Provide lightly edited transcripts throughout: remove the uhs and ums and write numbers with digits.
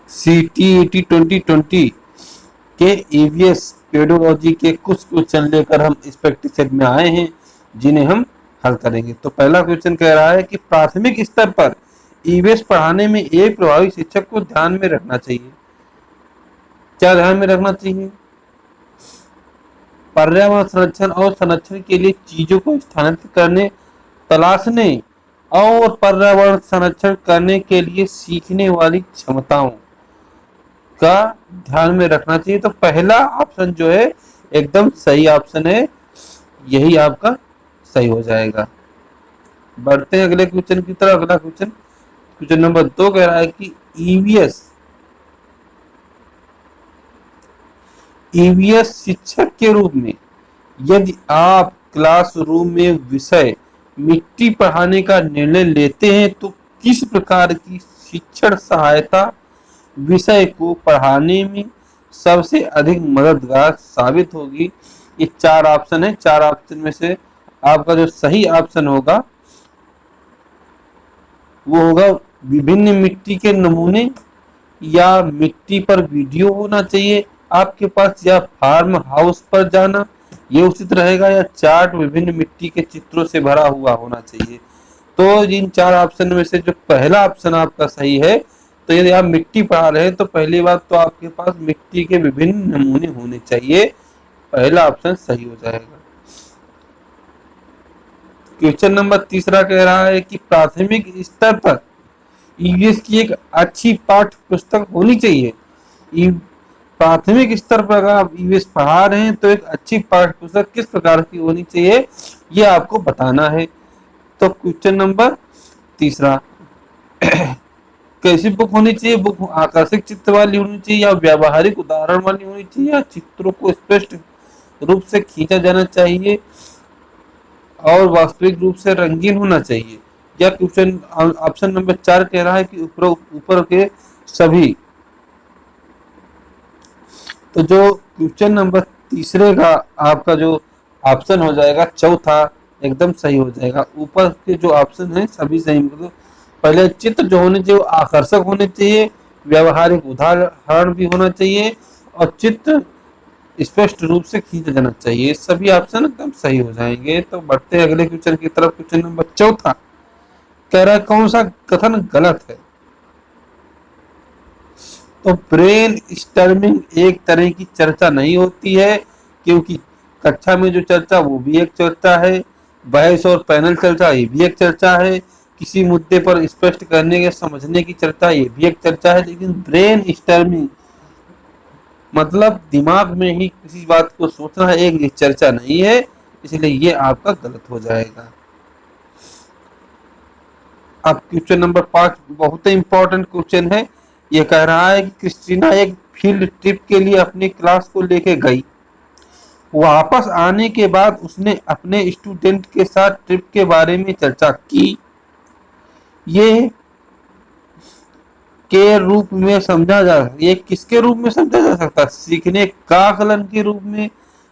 CTET 2020 के EVS pedology के कुछ क्वेश्चन लेकर हम इस प्रैक्टिस सेट में आए हैं, जिन्हें हम हल करेंगे। तो पहला क्वेश्चन कह रहा है कि प्राथमिक स्तर पर EVS पढ़ाने में एक प्रभावी शिक्षक को ध्यान में रखना चाहिए। क्या ध्यान में रखना चाहिए? पर्यावरण संरक्षण और संरक्षण के लिए चीजों को स्थानांतरित करने, तलाशने और पर्यावरण संरक्षण करने के लिए सीखने वाली क्षमताओं का ध्यान में रखना चाहिए। तो पहला ऑप्शन जो है एकदम सही ऑप्शन है, यही आपका सही हो जाएगा। बढ़ते हैं अगले क्वेश्चन की तरफ। अगला क्वेश्चन नंबर 2 कह रहा है कि ईवीएस शिक्षक के रूप में यदि आप क्लासरूम में विषय मिट्टी पढ़ाने का निर्णय लेते हैं तो किस प्रकार की शिक्षण सहायता विषय को पढ़ाने में सबसे अधिक मददगार साबित होगी? ये 4 ऑप्शन है। 4 ऑप्शन में से आपका जो सही ऑप्शन होगा वो होगा विभिन्न मिट्टी के नमूने, या मिट्टी पर वीडियो होना चाहिए आपके पास, या फार्म हाउस पर जाना, ये उचित रहेगा, या चार्ट विभिन्न मिट्टी के चित्रों से भरा हुआ होना चाहिए। तो इन 4 ऑप्शन में से जो पहला ऑप्शन आपका सही है, तो यदि आप मिट्टी पढ़ा रहे हैं तो पहली बात तो आपके पास मिट्टी के विभिन्न नमूने होने चाहिए। पहला ऑप्शन सही हो जाएगा। क्वेश्चन नंबर 3 कह रहा है कि प्राथमिक स्तर पर ईवीएस की एक अच्छी पाठ्य पुस्तक होनी चाहिए। प्राथमिक स्तर पर अगर आप ईवीएस पढ़ा रहे हैं तो एक अच्छी पाठ्य पुस्तक किस प्रकार की होनी चाहिए, ये आपको बताना है। तो क्वेश्चन नंबर 3 कैसी बुक होनी चाहिए? बुक आकर्षक चित्र वाली होनी चाहिए, या व्यावहारिक उदाहरण वाली होनी चाहिए, या चित्रों को स्पष्ट रूप से खींचा जाना चाहिए और वास्तविक रूप से रंगीन होना चाहिए? या क्वेश्चन ऑप्शन नंबर 4 कह रहा है कि ऊपर के सभी। तो जो क्वेश्चन नंबर 3 का आपका जो ऑप्शन हो जाएगा चौथा एकदम सही हो जाएगा। ऊपर के जो ऑप्शन है सभी सही। मतलब पहले चित्र जो होने चाहिए वो आकर्षक होने चाहिए, व्यवहारिक उदाहरण भी होना चाहिए, और चित्र स्पष्ट रूप से खींचा जाना चाहिए। सभी ऑप्शन एकदम सही हो जाएंगे। तो बढ़ते हैं अगले क्वेश्चन की तरफ। क्वेश्चन नंबर 4 कह रहा है कौन सा कथन गलत है? तो ब्रेन स्टॉर्मिंग एक तरह की चर्चा नहीं होती है, क्योंकि कक्षा में जो चर्चा वो भी एक चर्चा है, बहस और पैनल चर्चा ये भी एक चर्चा है, किसी मुद्दे पर स्पष्ट करने के समझने की चर्चा ये भी एक चर्चा है। लेकिन ब्रेन स्टॉर्मिंग मतलब दिमाग में ही किसी बात को सोचना है, एक चर्चा नहीं है, इसलिए ये आपका गलत हो जाएगा। अब क्वेश्चन नंबर 5 बहुत ही इंपॉर्टेंट क्वेश्चन है। ये कह रहा है कि क्रिस्टीना एक फील्ड ट्रिप के लिए अपनी क्लास को लेके गई। वापस आने के बाद उसने अपने स्टूडेंट के साथ ट्रिप के बारे में चर्चा की। ये के रूप में समझा जा सकता, ये किसके रूप में समझा जा सकता? सीखने का आकलन के रूप में,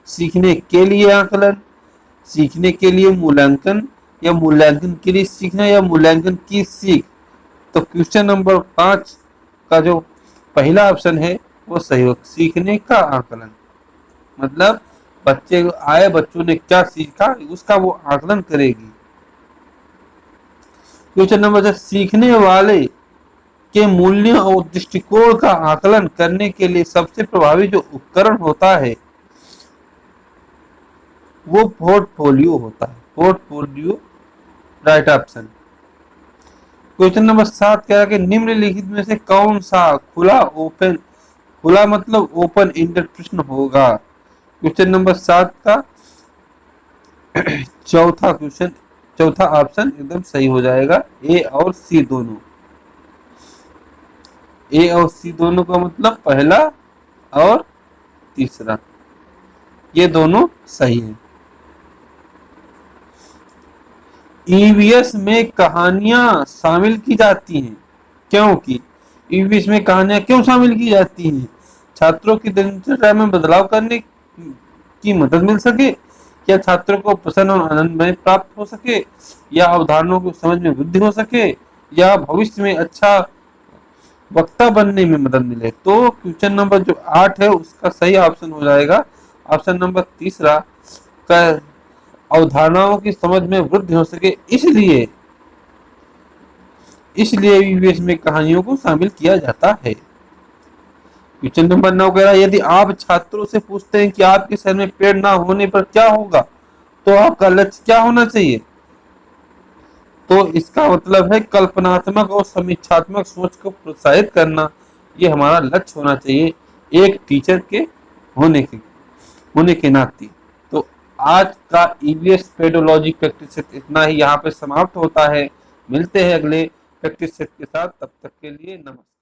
सीखने के लिए आकलन, सीखने के लिए मूल्यांकन, या मूल्यांकन के लिए सीखना, या मूल्यांकन की सीख। तो क्वेश्चन नंबर 5 का जो पहला ऑप्शन है वो सही हो, सीखने का आकलन। मतलब बच्चे आए, बच्चों ने क्या सीखा उसका वो आकलन करेगी। क्वेश्चन नंबर 6 सीखने वाले के मूल्यों और दृष्टिकोण का आकलन करने के लिए सबसे प्रभावी जो उपकरण होता है वो पोर्टफोलियो होता है। Portfolio right option. Question number 7 कह रहा है कि निम्नलिखित में से कौन सा खुला मतलब ओपन एंडेड प्रश्न होगा? क्वेश्चन नंबर 7 का चौथा ऑप्शन एकदम सही हो जाएगा, ए और सी दोनों। ए और सी दोनों का मतलब पहला और तीसरा, ये दोनों सही है। ईवीएस में कहानियां शामिल की जाती हैं क्योंकि ईवीएस में कहानियां क्यों शामिल की जाती हैं? छात्रों की दिनचर्या में बदलाव करने की मदद मिल सके, या छात्रों को प्रसन्न और आनंद में प्राप्त हो सके, या अवधारणाओं को समझ में वृद्धि हो सके, या भविष्य में अच्छा वक्ता बनने में मदद मिले। तो क्वेश्चन नंबर जो 8 है उसका सही ऑप्शन हो जाएगा ऑप्शन नंबर तीसरा का, अवधारणाओं की समझ में वृद्धि हो सके इसलिए इसलिए ईवीएस में कहानियों को शामिल किया जाता है। क्वेश्चन नंबर 9 कह रहा है यदि आप छात्रों से पूछते हैं कि आपके शहर में पेड़ ना होने पर क्या होगा, तो आपका लक्ष्य क्या होना चाहिए? तो इसका मतलब है कल्पनात्मक और समीक्षात्मक सोच को प्रोत्साहित करना, ये हमारा लक्ष्य होना चाहिए एक टीचर के होने के नाते। तो आज का ईवीएस पेडोलॉजी प्रैक्टिस सेट इतना ही यहाँ पे समाप्त होता है। मिलते हैं अगले प्रैक्टिस सेट के साथ, तब तक के लिए नमस्कार।